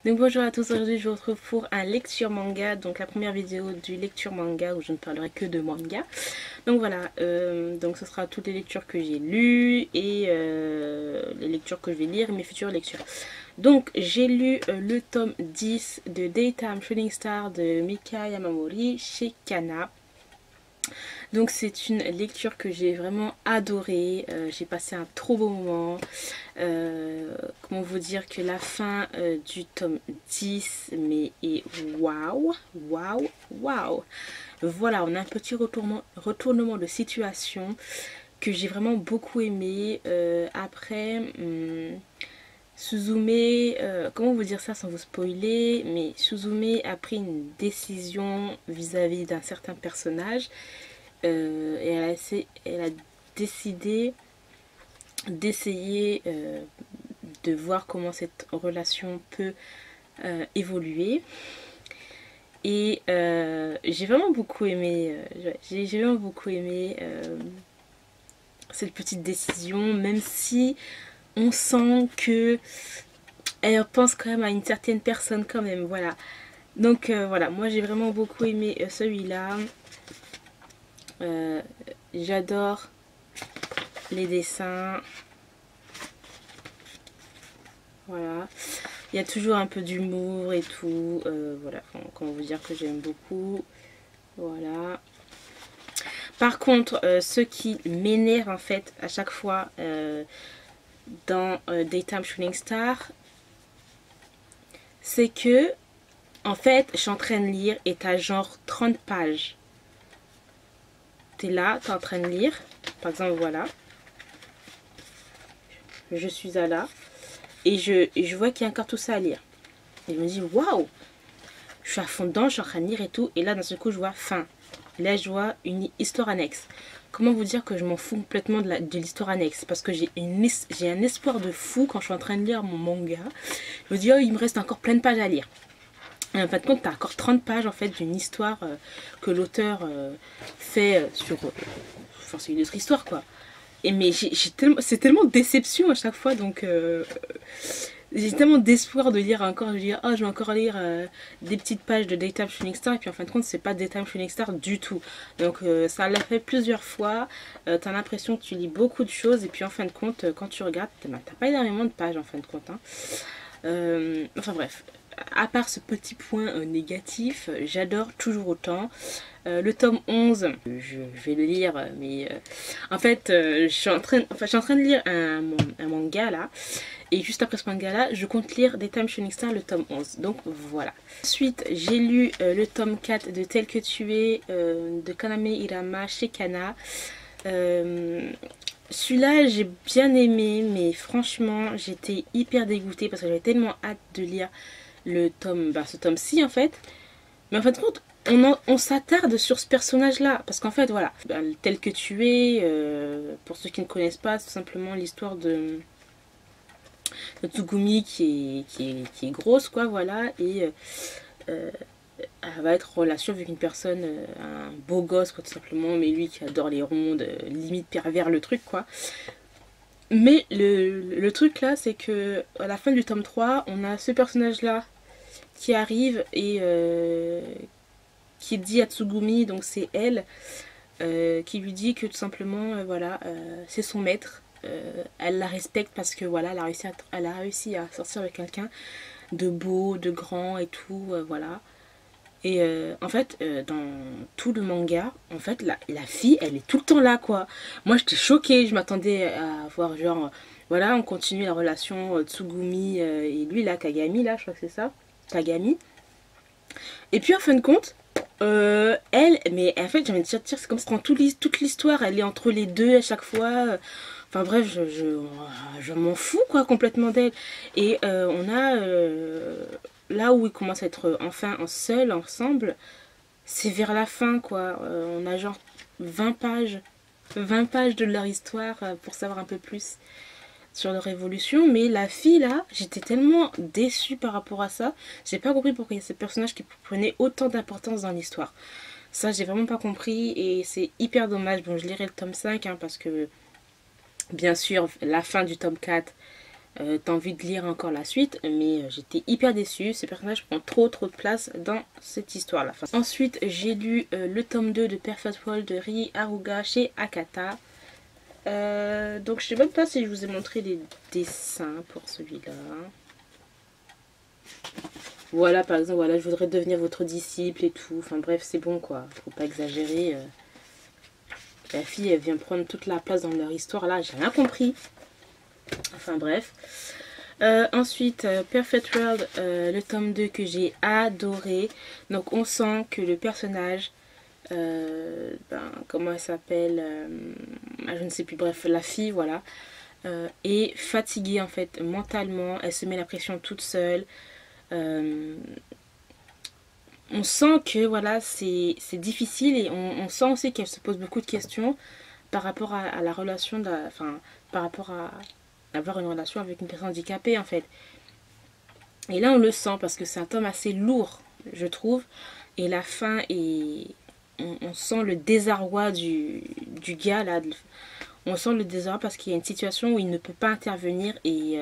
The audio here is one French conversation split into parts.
Donc bonjour à tous, aujourd'hui je vous retrouve pour un lecture manga, donc la première vidéo du lecture manga où je ne parlerai que de manga. Donc voilà, donc ce sera toutes les lectures que j'ai lues et les lectures que je vais lire et mes futures lectures. Donc j'ai lu le tome 10 de Daytime Shooting Star de Mika Yamamori chez Kana. Donc c'est une lecture que j'ai vraiment adorée, j'ai passé un trop beau moment. Comment vous dire que la fin du tome 10 mais est waouh, waouh, waouh. Voilà, on a un petit retournement de situation que j'ai vraiment beaucoup aimé. Après, Suzume, comment vous dire ça sans vous spoiler, mais Suzume a pris une décision vis-à-vis d'un certain personnage et elle a décidé d'essayer de voir comment cette relation peut évoluer. Et j'ai vraiment beaucoup aimé, cette petite décision, même si on sent que elle pense quand même à une certaine personne quand même, voilà. Donc voilà, moi j'ai vraiment beaucoup aimé celui-là. J'adore les dessins. Voilà. Il y a toujours un peu d'humour et tout. Voilà, comment vous dire que j'aime beaucoup. Voilà. Par contre, ce qui m'énerve en fait à chaque fois dans Daytime Shooting Star, c'est que en fait, je suis en train de lire et t'as genre 30 pages. T'es là, t'es en train de lire. Par exemple, voilà. Je suis à là. Et je vois qu'il y a encore tout ça à lire. Et je me dis, waouh! Je suis à fond dedans, je suis en train de lire et tout. Et là, d'un seul coup, je vois fin. Là, je vois une histoire annexe. Comment vous dire que je m'en fous complètement de l'histoire annexe? Parce que j'ai un espoir de fou quand je suis en train de lire mon manga. Je me dis, oh, il me reste encore plein de pages à lire. Et en fin de compte, tu as encore 30 pages en fait, d'une histoire que l'auteur fait sur... Enfin, c'est une autre histoire, quoi. Et mais c'est tellement de déception à chaque fois, donc j'ai tellement d'espoir de lire encore. Je dis, oh, je vais encore lire des petites pages de Daytime Shooting Star, et puis en fin de compte, c'est pas Daytime Shooting Star du tout. Donc ça l'a fait plusieurs fois. T'as l'impression que tu lis beaucoup de choses, et puis en fin de compte, quand tu regardes, t'as pas énormément de pages en fin de compte. Hein. Enfin bref, à part ce petit point négatif, j'adore toujours autant. Le tome 11, je vais le lire, mais en fait, je suis en train de lire un manga là. Et juste après ce manga là, je compte lire Daytime Shooting Star, le tome 11. Donc voilà. Ensuite, j'ai lu le tome 4 de Tel que tu es de Kaname Hirama chez Kana. Celui-là, j'ai bien aimé, mais franchement, j'étais hyper dégoûtée parce que j'avais tellement hâte de lire ce tome-ci en fait. Mais en fin de compte, on s'attarde sur ce personnage-là. Parce qu'en fait, voilà, Tel que tu es, pour ceux qui ne connaissent pas, c'est tout simplement l'histoire de Tsugumi qui est grosse, quoi, voilà. Et elle va être en relation avec une personne, un beau gosse, quoi, tout simplement. Mais lui qui adore les rondes, limite pervers le truc, quoi. Mais le truc là, c'est que à la fin du tome 3, on a ce personnage-là qui arrive et qui dit à Tsugumi, donc c'est elle, qui lui dit que tout simplement, voilà, c'est son maître. Elle la respecte parce que voilà, elle a réussi à sortir avec quelqu'un de beau, de grand et tout, voilà. Et en fait, dans tout le manga, en fait, la fille, elle est tout le temps là, quoi. Moi, j'étais choquée, je m'attendais à voir genre, voilà, on continue la relation Tsugumi et lui, là, Kagami, là, je crois que c'est ça, Kagami. Et puis, en fin de compte, elle, mais en fait, j'ai envie de dire, c'est comme ça, toute l'histoire, elle est entre les deux à chaque fois. Enfin bref, je m'en fous, quoi, complètement d'elle. Et on a là où ils commencent à être enfin seuls, ensemble, c'est vers la fin, quoi. On a genre 20 pages. 20 pages de leur histoire pour savoir un peu plus sur leur évolution. Mais la fille, là, j'étais tellement déçue par rapport à ça. J'ai pas compris pourquoi il y a ce personnage qui prenait autant d'importance dans l'histoire. Ça, j'ai vraiment pas compris et c'est hyper dommage. Bon, je lirai le tome 5 hein, parce que, bien sûr, la fin du tome 4 t'as envie de lire encore la suite, mais j'étais hyper déçue. Ce personnage prend trop de place dans cette histoire-là. Enfin, ensuite, j'ai lu le tome 2 de Perfect World de Rie Haruga chez Akata. Donc je sais même pas si je vous ai montré les dessins pour celui-là. Voilà, par exemple, voilà, je voudrais devenir votre disciple et tout. Enfin bref, c'est bon quoi, faut pas exagérer. La fille, elle vient prendre toute la place dans leur histoire là, j'ai rien compris. Enfin bref. Ensuite, Perfect World, le tome 2 que j'ai adoré. Donc on sent que le personnage, comment elle s'appelle, je ne sais plus, bref, la fille, voilà, est fatiguée en fait mentalement. Elle se met la pression toute seule. On sent que voilà, c'est difficile et on sent aussi qu'elle se pose beaucoup de questions par rapport à la relation, enfin, par rapport à avoir une relation avec une personne handicapée en fait. Et là on le sent parce que c'est un tome assez lourd, je trouve. Et la fin est... On sent le désarroi du gars là. On sent le désarroi parce qu'il y a une situation où il ne peut pas intervenir et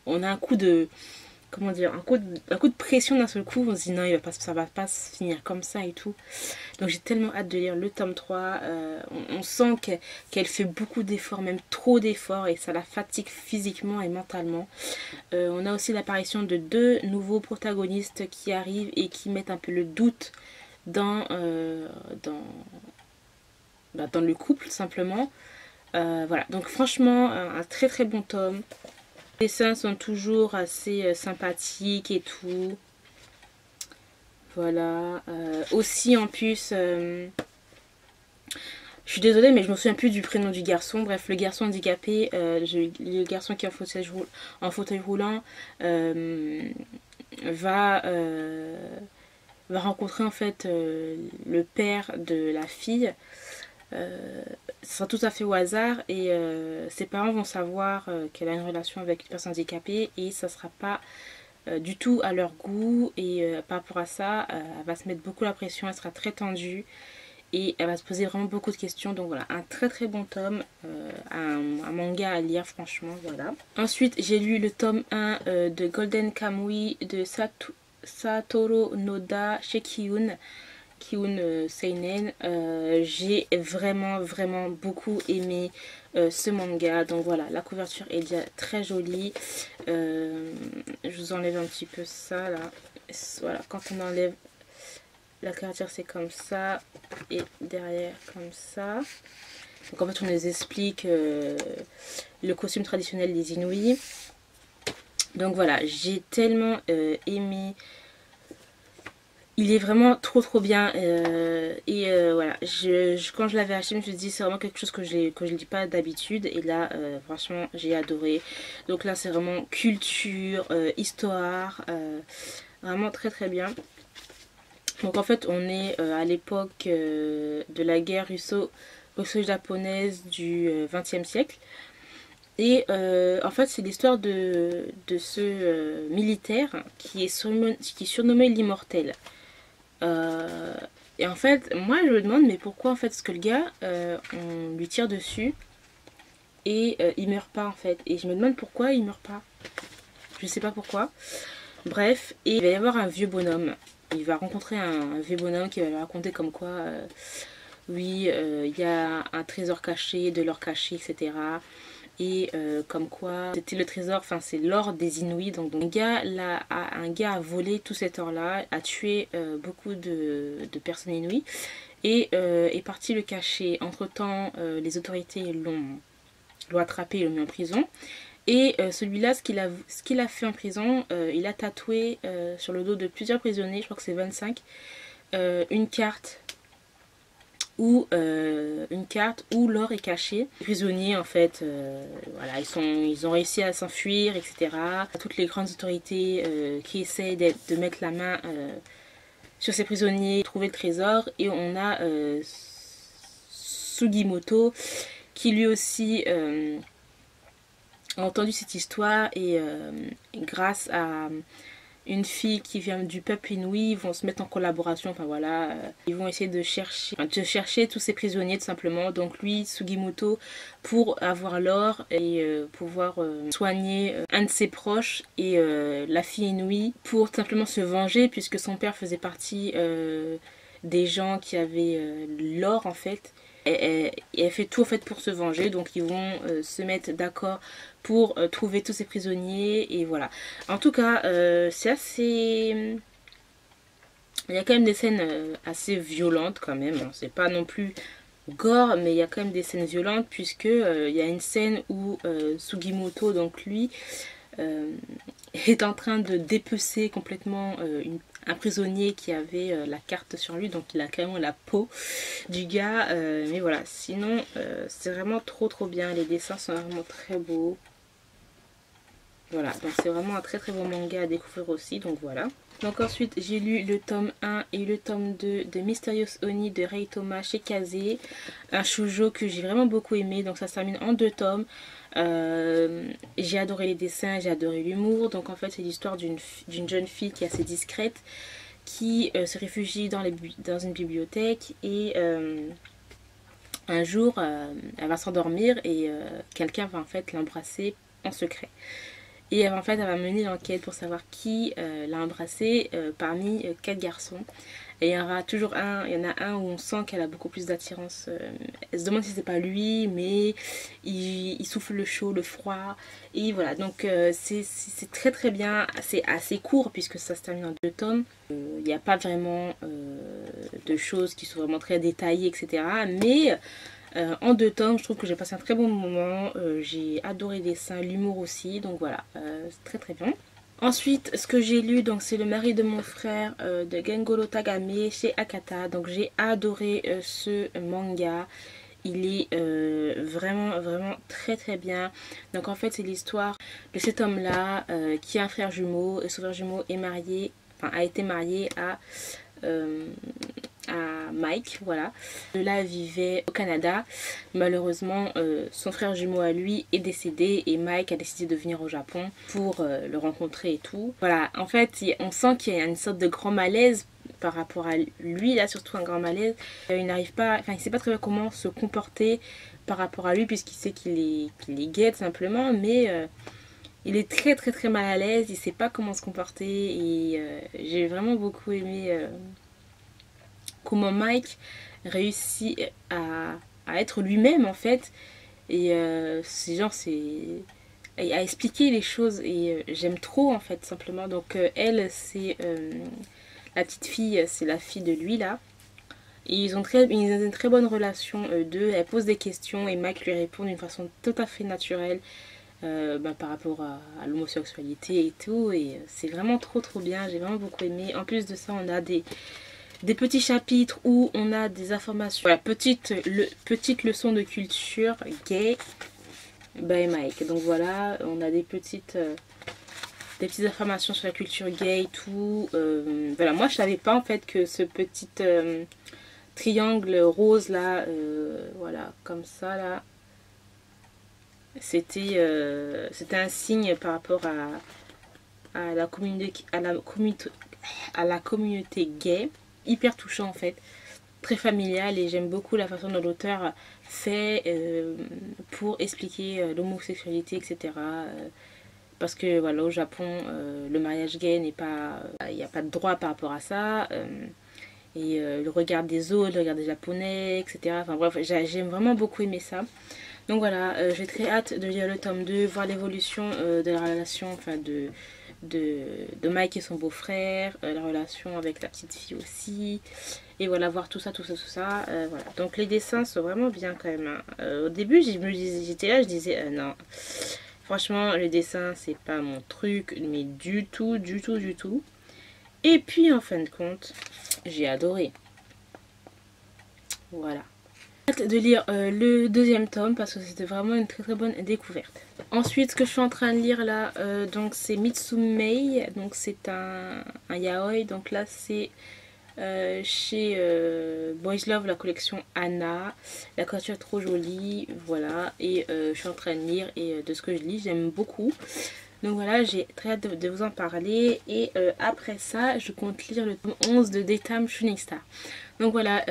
on a un coup de... Comment dire, un coup de pression d'un seul coup. On se dit non, ça va pas se finir comme ça et tout. Donc j'ai tellement hâte de lire le tome 3. On sent qu'elle fait beaucoup d'efforts, même trop d'efforts, et ça la fatigue physiquement et mentalement. On a aussi l'apparition de 2 nouveaux protagonistes qui arrivent et qui mettent un peu le doute dans le couple simplement. Voilà, donc franchement un très très bon tome. Les dessins sont toujours assez sympathiques et tout. Voilà. Aussi en plus, je suis désolée mais je me souviens plus du prénom du garçon. Bref, le garçon handicapé, le garçon qui est en fauteuil roulant, va rencontrer en fait le père de la fille. Ce sera tout à fait au hasard et ses parents vont savoir qu'elle a une relation avec une personne handicapée et ça sera pas du tout à leur goût et par rapport à ça elle va se mettre beaucoup la pression, elle sera très tendue et elle va se poser vraiment beaucoup de questions. Donc voilà, un très très bon tome, un manga à lire franchement. Voilà. Ensuite j'ai lu le tome 1 de Golden Kamuy de Satoru Noda chez Kiun Seinen. J'ai vraiment beaucoup aimé ce manga. Donc voilà, la couverture est déjà très jolie. Je vous enlève un petit peu ça là. Voilà, quand on enlève la couverture c'est comme ça et derrière comme ça. Donc en fait on nous explique le costume traditionnel des Inuits. Donc voilà, j'ai tellement aimé. Il est vraiment trop bien voilà, quand je l'avais acheté je me suis dit c'est vraiment quelque chose que je lis pas d'habitude et là franchement j'ai adoré. Donc là c'est vraiment culture, histoire, vraiment très bien. Donc en fait on est à l'époque de la guerre russo-japonaise du XXe siècle. Et en fait c'est l'histoire de ce militaire qui est surnommé l'immortel. Et en fait, moi je me demande, mais pourquoi en fait, parce que le gars, on lui tire dessus et il meurt pas en fait. Et je me demande pourquoi il meurt pas. Je sais pas pourquoi. Bref, et il va y avoir un vieux bonhomme. Il va rencontrer un vieux bonhomme qui va lui raconter comme quoi, oui, il y a un trésor caché, de l'or caché, etc. Et comme quoi c'était le trésor, enfin c'est l'or des Inuits. Donc un gars a volé tout cet or là, a tué beaucoup de personnes Inuits et est parti le cacher. Entre temps les autorités l'ont attrapé et l'ont mis en prison. Et celui-là, ce qu'il a fait en prison, il a tatoué sur le dos de plusieurs prisonniers, je crois que c'est 25, une carte où l'or est caché. Les prisonniers en fait, voilà, ils ont réussi à s'enfuir, etc. Toutes les grandes autorités qui essaient de mettre la main sur ces prisonniers, trouver le trésor. Et on a Sugimoto qui lui aussi a entendu cette histoire et grâce à une fille qui vient du peuple Inouï, ils vont se mettre en collaboration, enfin voilà, ils vont essayer de chercher tous ces prisonniers tout simplement. Donc lui, Sugimoto, pour avoir l'or et pouvoir soigner un de ses proches et la fille Inouï pour simplement se venger puisque son père faisait partie des gens qui avaient l'or en fait. Et elle fait tout en fait pour se venger, donc ils vont se mettre d'accord pour trouver tous ces prisonniers et voilà. En tout cas, c'est assez... Il y a quand même des scènes assez violentes quand même, hein. C'est pas non plus gore, mais il y a quand même des scènes violentes puisque il y a une scène où Sugimoto, donc lui, est en train de dépecer complètement un prisonnier qui avait la carte sur lui, donc il a carrément la peau du gars, mais voilà, sinon c'est vraiment trop bien, les dessins sont vraiment très beaux, voilà, donc c'est vraiment un très beau manga à découvrir aussi, donc voilà. Donc ensuite j'ai lu le tome 1 et le tome 2 de Mysterious Oni de Rei Toma chez Kazé, un shoujo que j'ai vraiment beaucoup aimé, donc ça se termine en 2 tomes. J'ai adoré les dessins, j'ai adoré l'humour. Donc en fait c'est l'histoire d'une jeune fille qui est assez discrète, qui se réfugie dans une bibliothèque et un jour elle va s'endormir et quelqu'un va en fait l'embrasser en secret. Et en fait elle va mener l'enquête pour savoir qui l'a embrassée parmi 4 garçons. Et il y en a toujours il y en a un où on sent qu'elle a beaucoup plus d'attirance. Elle se demande si c'est pas lui, mais il souffle le chaud, le froid. Et voilà, donc c'est très bien. C'est assez court puisque ça se termine en 2 tomes. Il n'y a pas vraiment de choses qui sont vraiment très détaillées, etc. Mais en 2 tomes, je trouve que j'ai passé un très bon moment. J'ai adoré les dessins, l'humour aussi. Donc voilà, c'est très bien. Ensuite, ce que j'ai lu, donc c'est Le mari de mon frère de Gengoro Tagame chez Akata. Donc j'ai adoré ce manga. Il est vraiment très bien. Donc en fait c'est l'histoire de cet homme-là qui a un frère jumeau. Et son frère jumeau est marié, enfin a été marié à Mike, voilà. Là vivait au Canada. Malheureusement son frère jumeau à lui est décédé et Mike a décidé de venir au Japon pour le rencontrer et tout. Voilà, en fait on sent qu'il y a une sorte de grand malaise par rapport à lui, là surtout un grand malaise. Il n'arrive pas, enfin il sait pas très bien comment se comporter par rapport à lui puisqu'il sait qu'il est gay tout simplement, mais il est très mal à l'aise, il sait pas comment se comporter et j'ai vraiment beaucoup aimé comment Mike réussit à être lui-même en fait et c'est genre à expliquer les choses et j'aime trop en fait simplement. Donc elle c'est la petite fille, c'est la fille de lui là. Et ils ont une très bonne relation d'eux. Elle pose des questions et Mike lui répond d'une façon tout à fait naturelle par rapport à l'homosexualité et tout. Et c'est vraiment trop bien. J'ai vraiment beaucoup aimé. En plus de ça, on a des petits chapitres où on a des informations. Voilà, petite leçon de culture gay by Mike. Donc voilà, on a des petites informations sur la culture gay et tout. Voilà, moi je savais pas en fait que ce petit triangle rose là, voilà, comme ça là, c'était un signe par rapport à la communauté gay. Hyper touchant en fait, très familial et j'aime beaucoup la façon dont l'auteur fait pour expliquer l'homosexualité, etc. Parce que voilà, au Japon, le mariage gay n'est pas... Il n'y a pas de droit par rapport à ça. Et le regard des autres, le regard des Japonais, etc. Enfin bref, j'aime vraiment beaucoup aimé ça. Donc voilà, j'ai très hâte de lire le tome 2, voir l'évolution de la relation, enfin de Mike et son beau-frère, la relation avec la petite fille aussi. Et voilà, voir tout ça. Voilà. Donc les dessins sont vraiment bien quand même, hein. Au début, j'étais là, je disais non. Franchement, le dessin, c'est pas mon truc, mais du tout. Et puis, en fin de compte, j'ai adoré. Voilà. J'ai hâte de lire le 2e tome parce que c'était vraiment une très bonne découverte. Ensuite, ce que je suis en train de lire là, donc c'est Mitsumei. Donc c'est un yaoi. Donc là, c'est chez Boys Love, la collection Anna. La couverture est trop jolie, voilà. Et je suis en train de lire et de ce que je lis, j'aime beaucoup. Donc voilà, j'ai très hâte de vous en parler. Et après ça, je compte lire le tome 11 de Detam Shooting Star. Donc voilà,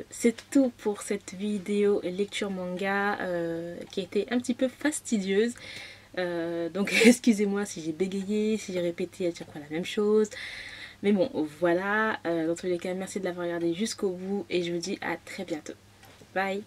c'est tout pour cette vidéo lecture manga qui a été un petit peu fastidieuse. Donc excusez-moi si j'ai bégayé, si j'ai répété à chaque fois la même chose. Mais bon, voilà. Dans tous les cas, merci de l'avoir regardé jusqu'au bout. Et je vous dis à très bientôt. Bye.